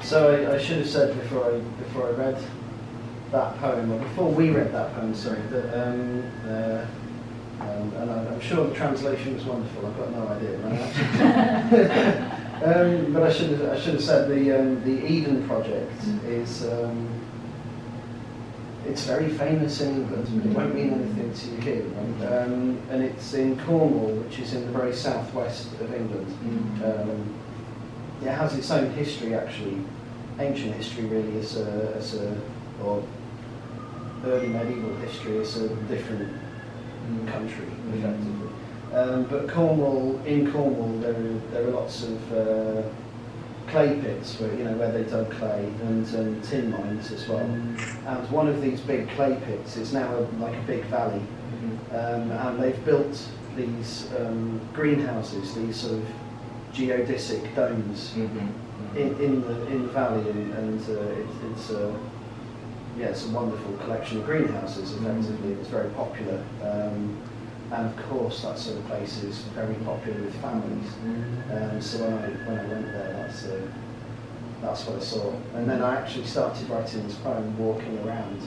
So I should have said before I read that poem, or before we read that poem, sorry, that and I'm sure the translation was wonderful. I've got no idea, right? But I should have said the Eden Project is it's very famous in England. It won't mean anything to you here, right? And it's in Cornwall, which is in the very southwest of England. It has its own history, actually, ancient history, really, or early medieval history as a different country, effectively. But in Cornwall, there are lots of clay pits where they dug clay, and tin mines as well. And one of these big clay pits is now like a big valley, and they've built these greenhouses, these sort of geodesic domes in the valley, and it's a wonderful collection of greenhouses. Effectively, it's very popular, and of course that sort of place is very popular with families. So when I went there, that's what I saw. And then I actually started writing this poem walking around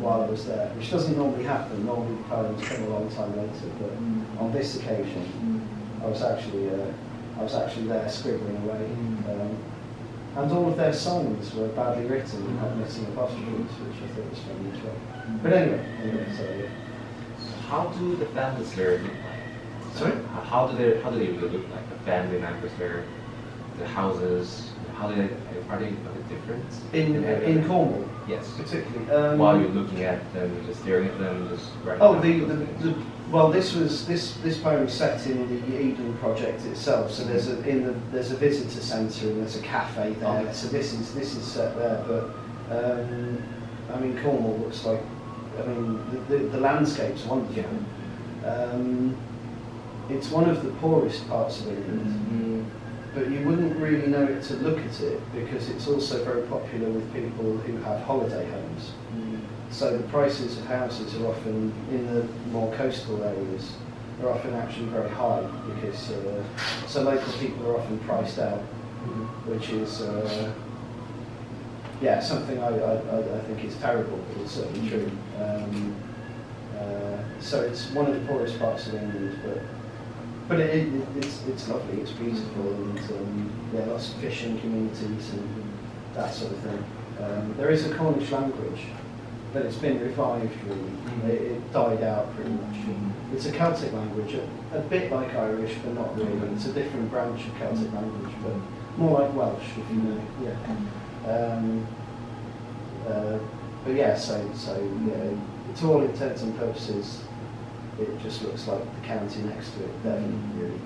while I was there, which doesn't normally happen. Normally the poems come a long time later, but on this occasion, I was actually there scribbling away. And all of their songs were badly written and had missing apostrophes, which I thought was funny as well. But anyway, so yeah. How do the families there look like? Sorry? How do they look like? The family members there, the houses, are they different? In Cornwall? Yes. Particularly. While you're looking at them, just staring at them, just writing well, this poem is set in the Eden Project itself. So there's a visitor centre and there's a cafe there. Okay. So this is set there. But I mean, Cornwall looks like. I mean, the landscape's wonderful. Yeah. It's one of the poorest parts of England, but you wouldn't really know it to look at it because it's also very popular with people who have holiday homes. So the prices of houses are often, in the more coastal areas, are often actually very high because so local people are often priced out, which is something I think is terrible, but it's certainly true. So it's one of the poorest parts of England, but it's lovely, it's beautiful, and lots of fishing communities and that sort of thing. There is a Cornish language, but it's been revived really. It died out pretty much. It's a Celtic language, a bit like Irish, but not really. It's a different branch of Celtic language, but more like Welsh, if you know. But yeah, so to all intents and purposes, it just looks like the county next to it, Devon, really.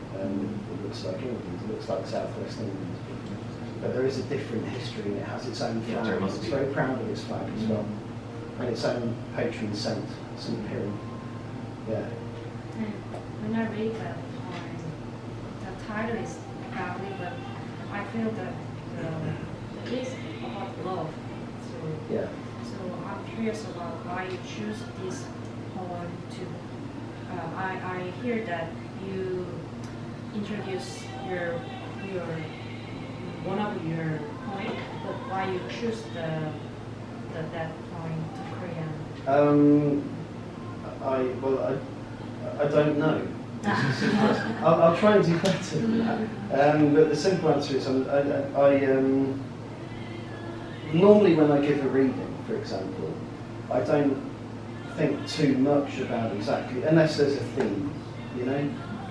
It looks like England, it looks like southwest England. But there is a different history, and it has its own flag. It's very proud of its flag as well. And its own patron saint, St. Piran. Yeah. When I read that poem, the title is lovely, but I feel that it is about love. So I'm curious about why you choose this poem to. I hear that you introduce your one of your poems, but why you choose that poem to Korean? I don't know. I'll try and do better than that. But the simple answer is, normally when I give a reading, for example, I don't think too much about exactly, unless there's a theme,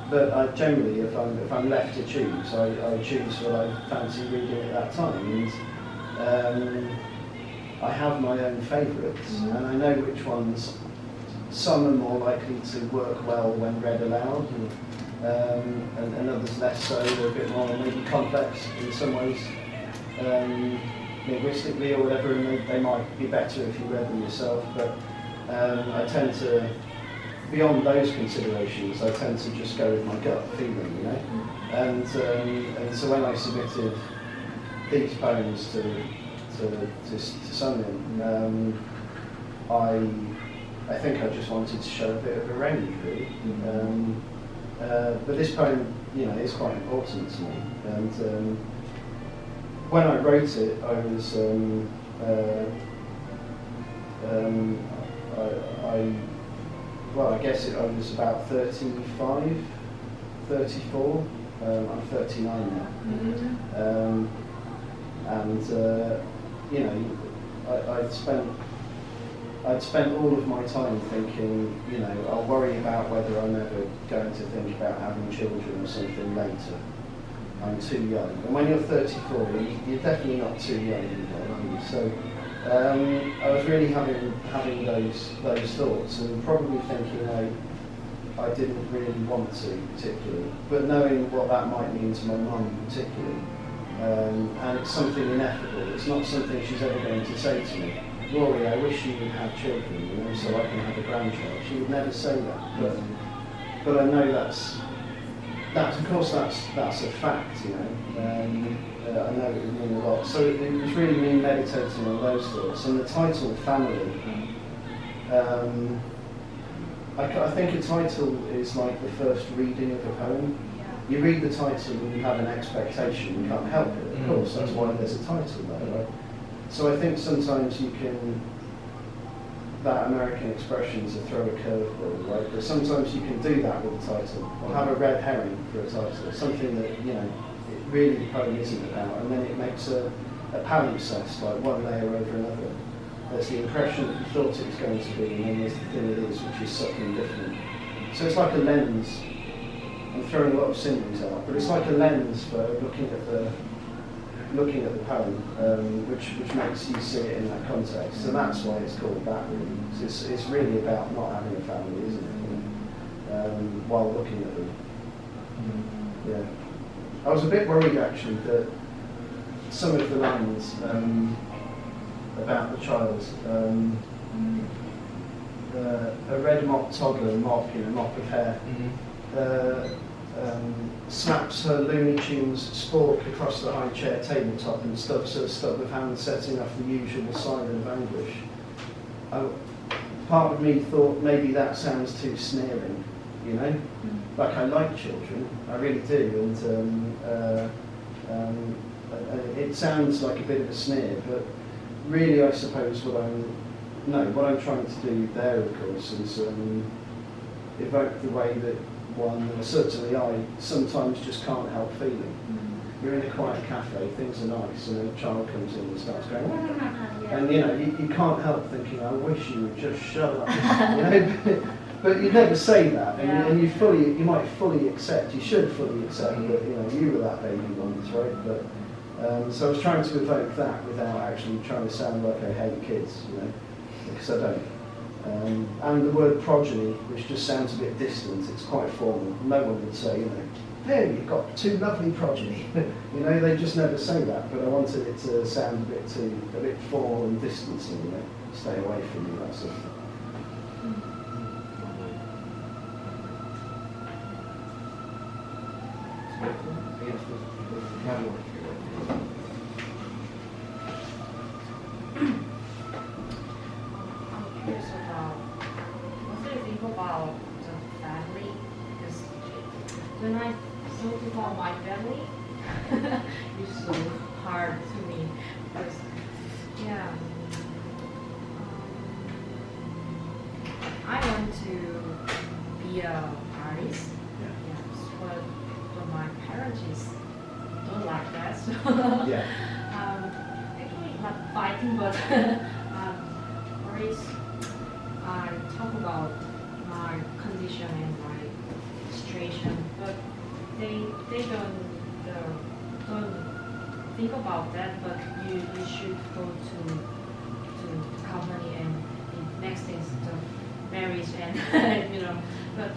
But I generally, if I'm left to choose, I choose what I fancy reading at that time, and I have my own favourites, and I know which ones. Some are more likely to work well when read aloud, and others less so. They're a bit more maybe complex in some ways, linguistically or whatever, and they might be better if you read them yourself. But I tend to, beyond those considerations, I tend to just go with my gut feeling, And so when I submitted these poems to Sunyan, I think I just wanted to show a bit of a range, really. But this poem, is quite important to me, and when I wrote it, I was I guess I was about 35, 34. I'm 39 now. Mm-hmm. And you know, I'd spent all of my time thinking, you know, I'll worry about whether I'm ever going to think about having children or something later. I'm too young. And when you're 34, you're definitely not too young anymore, are you? So I was really having those thoughts, and probably thinking I didn't really want to particularly, but knowing what that might mean to my mum particularly. And it's something ineffable. It's not something she's ever going to say to me, Rory, I wish you would have children, you know, so I can have a grandchild. She would never say that, but I know that's of course that's a fact, you know. I know it would mean a lot. So it was really me meditating on those thoughts. And the title, Family, I think a title is like the first reading of a poem. You read the title and you have an expectation, you can't help it, of course, that's why there's a title there, right? So I think sometimes you can, that American expression is to throw a curveball, right? But sometimes you can do that with a title, or have a red herring for a title, something that, you know, it really the poem isn't about, and then it makes a palimpsest, like one layer over another. There's the impression that you thought it was going to be, and then there's the thing it is, which is something different. So it's like a lens. I'm throwing a lot of similes out, but it's like a lens for looking at the poem, which makes you see it in that context. So that's why it's called that, really. So it's really about not having a family, isn't it? While looking at them. Yeah. I was a bit worried actually that some of the lines about the child, a red mop toddler, mop of hair. Snaps her Looney Tunes spork across the high chair tabletop and stubs her stub of hand, setting off the usual siren of anguish. Part of me thought maybe that sounds too sneering, you know? Like, I like children, I really do, and it sounds like a bit of a sneer, but really I suppose what I'm trying to do there, of course, is evoke the way that one, or certainly I, sometimes just can't help feeling. You're in a quiet cafe, things are nice, and a child comes in and starts going, and you know, you can't help thinking, I wish you would just shut up. You know? But you never say that, and you might fully accept, you should fully accept that, you know, you were that baby once, right? But so I was trying to evoke that without actually trying to sound like I hate kids, you know, because I don't. And the word progeny, which just sounds a bit distant, it's quite formal. No one would say, you know, hey, you've got two lovely progeny. You know, they just never say that, but I wanted it to sound a bit formal and distancing, you know, stay away from me, that sort of thing. About the family, because when I thought about my family, it's so hard to me, because I want to be an artist, but my parents don't like that, so actually not fighting, but always I talk about my condition and my situation, but they don't think about that. But you should go to company, and the next is the marriage, and you know. But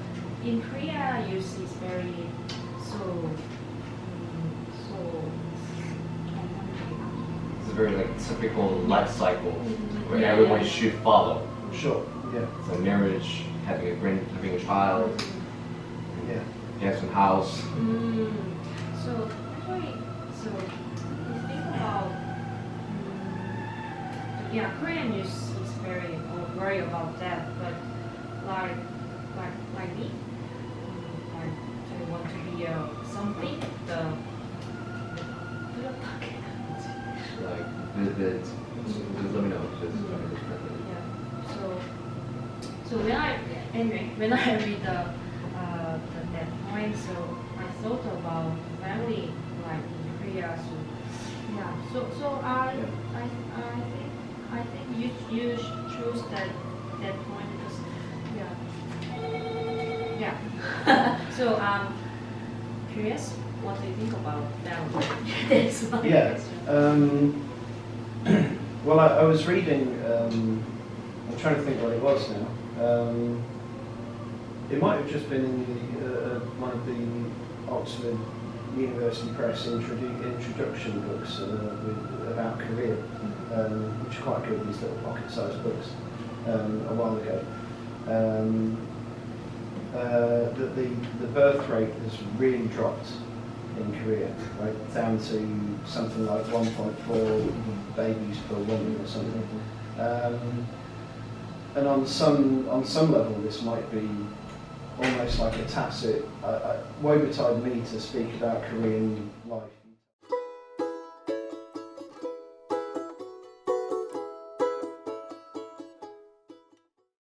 in Korea, you see it's very It's a very like typical life cycle where everyone should follow. Sure. Yeah. So marriage, having a child, have some house. So actually, so you think about Korean is very worried about that, but like me, like I want to be something good. Just let me know if this is correctly. Yeah. So when I read that poem, so I thought about family like in Korea. So yeah. So I think you choose that poem because yeah. So curious, what do you think about family? That's my question. Well, I was reading. I'm trying to think what it was now. It might have just been in one of the Oxford University Press introduction books about Korea, which are quite good, these little pocket-sized books, a while ago. That the birth rate has really dropped in Korea, right, down to something like 1.4 babies per woman or something. And on some level, this might be almost like a tacit, woe betide me to speak about Korean life